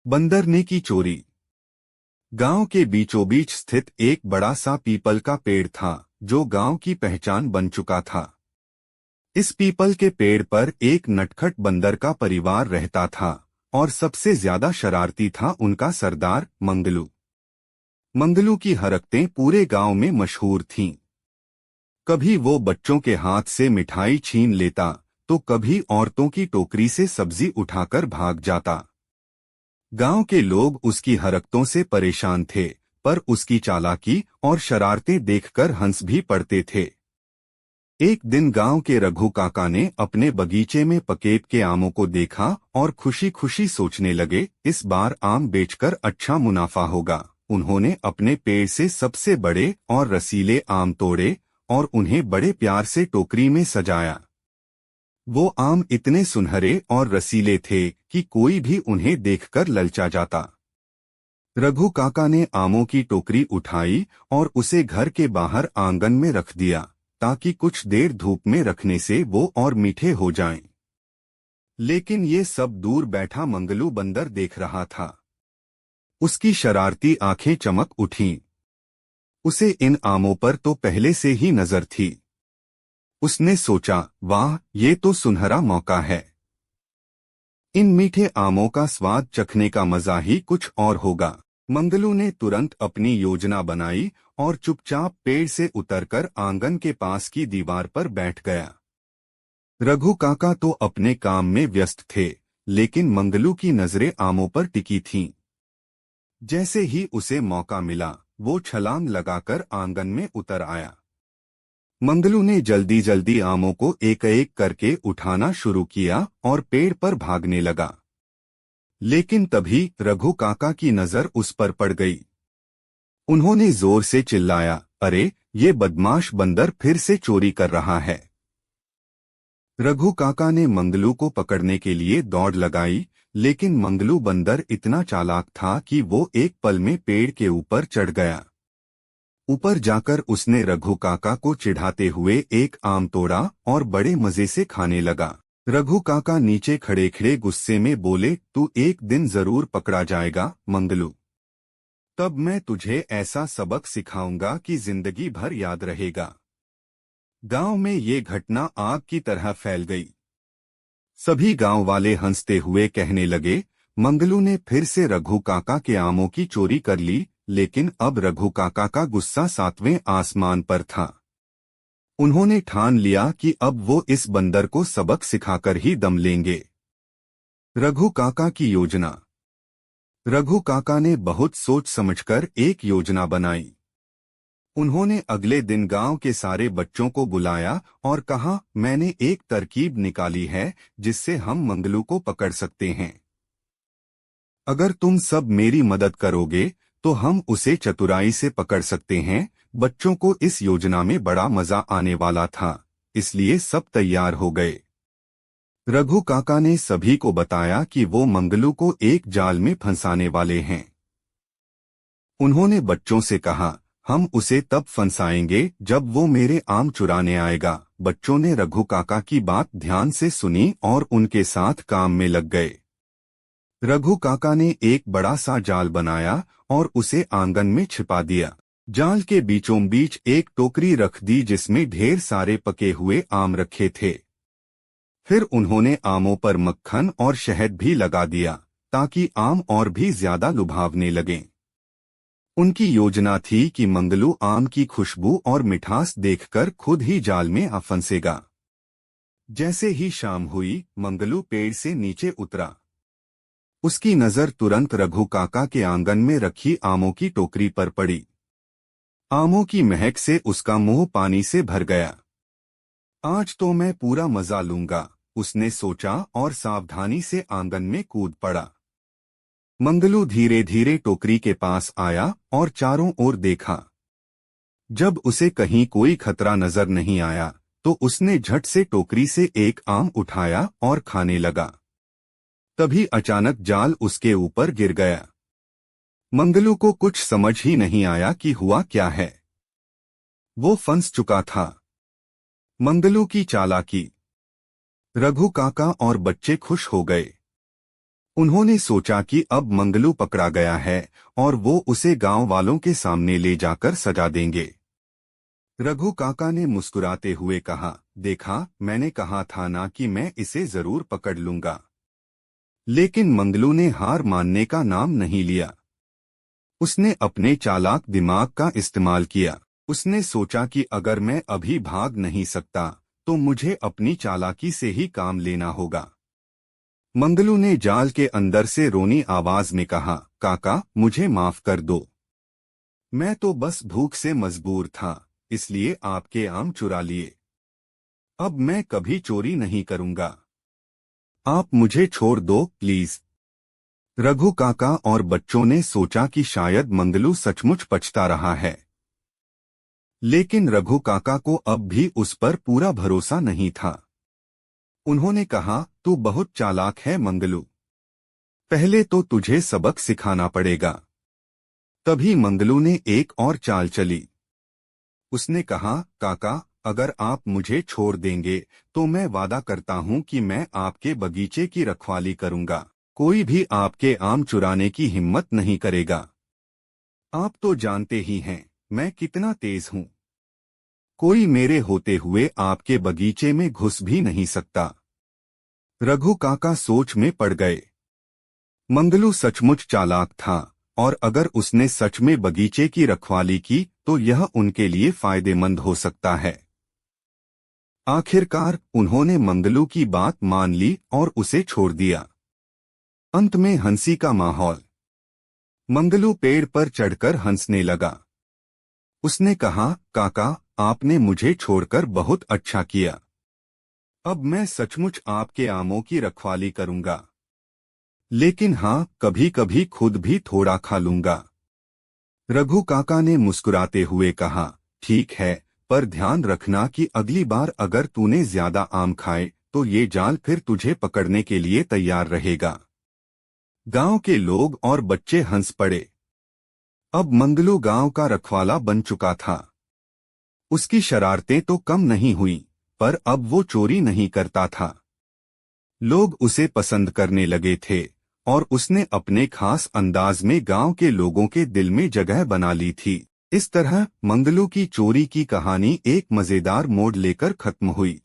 बंदर ने की चोरी। गांव के बीचों बीच स्थित एक बड़ा सा पीपल का पेड़ था जो गांव की पहचान बन चुका था। इस पीपल के पेड़ पर एक नटखट बंदर का परिवार रहता था और सबसे ज्यादा शरारती था उनका सरदार मंगलू। मंगलू की हरकतें पूरे गांव में मशहूर थीं। कभी वो बच्चों के हाथ से मिठाई छीन लेता तो कभी औरतों की टोकरी से सब्जी उठाकर भाग जाता। गांव के लोग उसकी हरकतों से परेशान थे, पर उसकी चालाकी और शरारतें देखकर हंस भी पड़ते थे। एक दिन गांव के रघु काका ने अपने बगीचे में पकेब के आमों को देखा और खुशी खुशी सोचने लगे, इस बार आम बेचकर अच्छा मुनाफा होगा। उन्होंने अपने पेड़ से सबसे बड़े और रसीले आम तोड़े और उन्हें बड़े प्यार से टोकरी में सजाया। वो आम इतने सुनहरे और रसीले थे कि कोई भी उन्हें देखकर ललचा जाता। रघु काका ने आमों की टोकरी उठाई और उसे घर के बाहर आंगन में रख दिया ताकि कुछ देर धूप में रखने से वो और मीठे हो जाएं। लेकिन ये सब दूर बैठा मंगलू बंदर देख रहा था। उसकी शरारती आंखें चमक उठीं। उसे इन आमों पर तो पहले से ही नजर थी। उसने सोचा, वाह, ये तो सुनहरा मौका है। इन मीठे आमों का स्वाद चखने का मजा ही कुछ और होगा। मंगलू ने तुरंत अपनी योजना बनाई और चुपचाप पेड़ से उतरकर आंगन के पास की दीवार पर बैठ गया। रघु काका तो अपने काम में व्यस्त थे, लेकिन मंगलू की नजरें आमों पर टिकी थीं। जैसे ही उसे मौका मिला, वो छलांग लगाकर आंगन में उतर आया। मंगलू ने जल्दी जल्दी आमों को एक एक करके उठाना शुरू किया और पेड़ पर भागने लगा। लेकिन तभी रघु काका की नजर उस पर पड़ गई। उन्होंने जोर से चिल्लाया, अरे, ये बदमाश बंदर फिर से चोरी कर रहा है। रघु काका ने मंगलू को पकड़ने के लिए दौड़ लगाई, लेकिन मंगलू बंदर इतना चालाक था कि वो एक पल में पेड़ के ऊपर चढ़ गया। ऊपर जाकर उसने रघु काका को चिढ़ाते हुए एक आम तोड़ा और बड़े मजे से खाने लगा। रघु काका नीचे खड़े खड़े गुस्से में बोले, तू एक दिन जरूर पकड़ा जाएगा मंगलू। तब मैं तुझे ऐसा सबक सिखाऊंगा कि जिंदगी भर याद रहेगा। गांव में ये घटना आग की तरह फैल गई। सभी गांव वाले हंसते हुए कहने लगे, मंगलू ने फिर से रघु काका के आमों की चोरी कर ली। लेकिन अब रघु काका का गुस्सा 7वें आसमान पर था। उन्होंने ठान लिया कि अब वो इस बंदर को सबक सिखाकर ही दम लेंगे। रघु काका की योजना। रघु काका ने बहुत सोच समझकर एक योजना बनाई। उन्होंने अगले दिन गांव के सारे बच्चों को बुलाया और कहा, मैंने एक तरकीब निकाली है जिससे हम मंगलू को पकड़ सकते हैं। अगर तुम सब मेरी मदद करोगे तो हम उसे चतुराई से पकड़ सकते हैं। बच्चों को इस योजना में बड़ा मजा आने वाला था, इसलिए सब तैयार हो गए। रघु काका ने सभी को बताया कि वो मंगलू को एक जाल में फंसाने वाले हैं। उन्होंने बच्चों से कहा, हम उसे तब फंसाएंगे जब वो मेरे आम चुराने आएगा। बच्चों ने रघु काका की बात ध्यान से सुनी और उनके साथ काम में लग गए। रघु काका ने एक बड़ा सा जाल बनाया और उसे आंगन में छिपा दिया। जाल के बीचों बीच एक टोकरी रख दी जिसमें ढेर सारे पके हुए आम रखे थे। फिर उन्होंने आमों पर मक्खन और शहद भी लगा दिया ताकि आम और भी ज्यादा लुभावने लगें। उनकी योजना थी कि मंगलू आम की खुशबू और मिठास देखकर खुद ही जाल में आ फंसेगा। जैसे ही शाम हुई, मंगलू पेड़ से नीचे उतरा। उसकी नजर तुरंत रघु काका के आंगन में रखी आमों की टोकरी पर पड़ी। आमों की महक से उसका मुंह पानी से भर गया। आज तो मैं पूरा मजा लूंगा, उसने सोचा और सावधानी से आंगन में कूद पड़ा। मंगलू धीरे धीरे टोकरी के पास आया और चारों ओर देखा। जब उसे कहीं कोई खतरा नजर नहीं आया तो उसने झट से टोकरी से एक आम उठाया और खाने लगा। तभी अचानक जाल उसके ऊपर गिर गया। मंगलू को कुछ समझ ही नहीं आया कि हुआ क्या है। वो फंस चुका था। मंगलू की चालाकी। रघु काका और बच्चे खुश हो गए। उन्होंने सोचा कि अब मंगलू पकड़ा गया है और वो उसे गांव वालों के सामने ले जाकर सजा देंगे। रघु काका ने मुस्कुराते हुए कहा, देखा, मैंने कहा था ना कि मैं इसे जरूर पकड़ लूंगा। लेकिन मंगलू ने हार मानने का नाम नहीं लिया। उसने अपने चालाक दिमाग का इस्तेमाल किया। उसने सोचा कि अगर मैं अभी भाग नहीं सकता तो मुझे अपनी चालाकी से ही काम लेना होगा। मंगलू ने जाल के अंदर से रोनी आवाज में कहा, काका, मुझे माफ कर दो। मैं तो बस भूख से मजबूर था, इसलिए आपके आम चुरा लिए। अब मैं कभी चोरी नहीं करूंगा। आप मुझे छोड़ दो प्लीज। रघु काका और बच्चों ने सोचा कि शायद मंगलू सचमुच पछता रहा है। लेकिन रघु काका को अब भी उस पर पूरा भरोसा नहीं था। उन्होंने कहा, तू बहुत चालाक है मंगलू। पहले तो तुझे सबक सिखाना पड़ेगा। तभी मंगलू ने एक और चाल चली। उसने कहा, काका, अगर आप मुझे छोड़ देंगे तो मैं वादा करता हूं कि मैं आपके बगीचे की रखवाली करूंगा। कोई भी आपके आम चुराने की हिम्मत नहीं करेगा। आप तो जानते ही हैं मैं कितना तेज हूं। कोई मेरे होते हुए आपके बगीचे में घुस भी नहीं सकता। रघु काका सोच में पड़ गए। मंगलू सचमुच चालाक था और अगर उसने सच में बगीचे की रखवाली की तो यह उनके लिए फायदेमंद हो सकता है। आखिरकार उन्होंने मंगलू की बात मान ली और उसे छोड़ दिया। अंत में हंसी का माहौल। मंगलू पेड़ पर चढ़कर हंसने लगा। उसने कहा, काका, आपने मुझे छोड़कर बहुत अच्छा किया। अब मैं सचमुच आपके आमों की रखवाली करूंगा। लेकिन हाँ, कभी कभी खुद भी थोड़ा खा लूंगा। रघु काका ने मुस्कुराते हुए कहा, ठीक है, पर ध्यान रखना कि अगली बार अगर तूने ज्यादा आम खाए तो ये जाल फिर तुझे पकड़ने के लिए तैयार रहेगा। गांव के लोग और बच्चे हंस पड़े। अब मंगलू गांव का रखवाला बन चुका था। उसकी शरारतें तो कम नहीं हुई, पर अब वो चोरी नहीं करता था। लोग उसे पसंद करने लगे थे और उसने अपने खास अंदाज में गांव के लोगों के दिल में जगह बना ली थी। इस तरह मंगलू की चोरी की कहानी एक मजेदार मोड़ लेकर खत्म हुई।